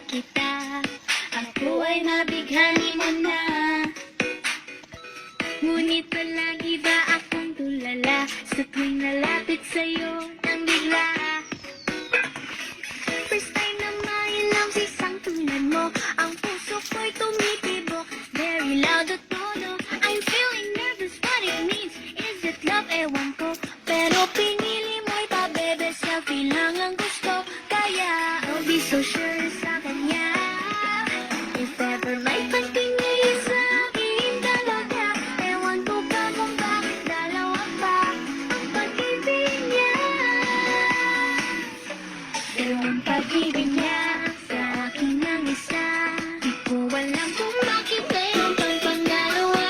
Kita, ako ay nabighani mo na. Ngunit palagi ba akong tulala sa tuwing nalapit sa'yo nang bigla? First time na mailaw sa isang tulad mo, ang puso ko'y tumitibok, very loud at tono. I'm feeling nervous, what it means, is it love? Ewan ko, pero pinili mo'y pabebe, selfie lang ang gusto. Kaya I'll be so sure sa kanya. If ever may pagtingin sa akin talaga, ewan ko pa kung bakit dalawa pa ang pag-ibig niya. Dalawang pag-ibig niya sa akin ang isa. Di ko alam kung bakit mayroon pang pangalawa.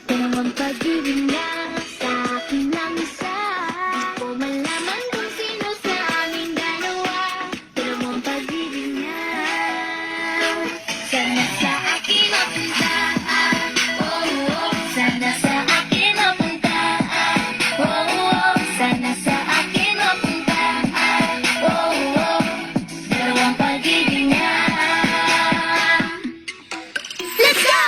Dalawang pag-ibig niya sa akin ang isa. Di ko malaman kung sino sa aming dalawa. Dalawang pag-ibig niya. Sana sa akin mapunta, oh, oh. Sana sa akin mapunta, oh, oh. Sana sa akin mapunta, oh, oh. Dalawang pag-ibig niya. Let's go!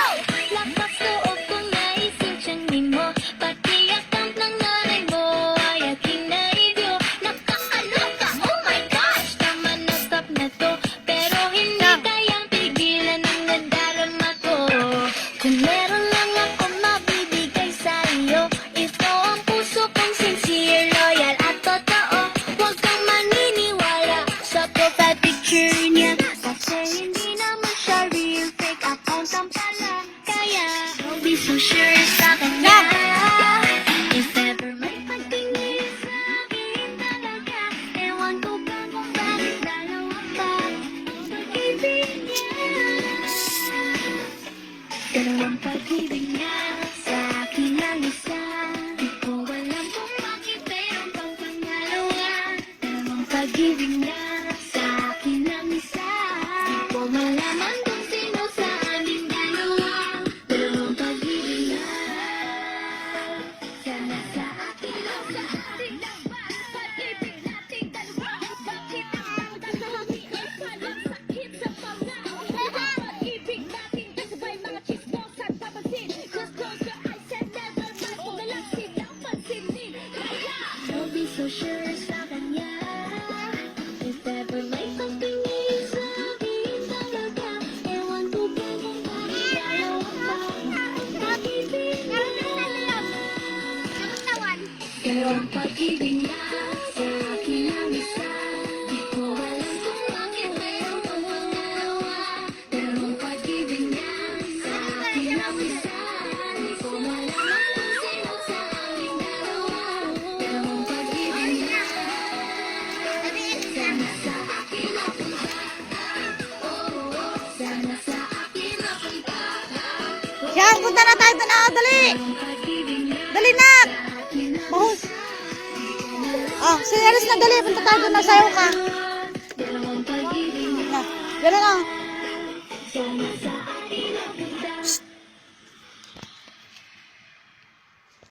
Lakas loob kong naisip siyang mo, pati account ng nanay mo ay aking naibyo. Nakakaloka, oh my gosh, tama na, stop na to. Pero hindi kayang pigilan ang nadarama ko. Kung meron lang ako mabibigay sa iyo, ito ang puso kong sincere, loyal at totoo. Huwag kang maniniwala sa profile picture niya, kasi hindi naman siya real, fake account ang pala. Kaya I'll be so sure sa kanya. If ever may pagtingin sa akin talaga, ewan ko pa kung bakit dalawa pa ang pag-ibig niya. Dalawang pag-ibig niya sa akin ang isa. Di ko alam kung bakit mayroon pang pangalawa. Dalawang pag-ibig niya sa akin ang isa. Di ko malaman kung sino sa aming dalawa. Dalawang pag-ibig niya. Sana sa akin ang sa ating dalawa. Pag-ibig nating dalawa. Bakit ang dalawi ay parang sakit sa pangaw? Pag-ibig natin kasabay mga chismos at papansin. Just close your eyes and never mind. Kung nalang silang pansinin. Kaya I'll be so sure sa kanya. If ever may pagtingin sa akin talaga, ewan ko pa kung bakit dalawa pa ang pag-ibig niya. Dalawang pag-ibig niya sa akin ang isa. Di ko alam kung bakit mayroon pang pangalawa. Dalawang pag-ibig niya sa akin ang isa. Di ko malaman kung sino sa aming dalawa. Dalawang pag-ibig niya. Sana sa akin mapunta, oh, oh. Sana sa akin mapunta, Yan, punta na tayo na. Dali. dalawang pag-ibig niya Dali na. sa akin ang Bahus. Ah, serious na dali. Punta tayo doon na sayo ka. dalawang pag-ibig niya. Na, gano'n na. Sana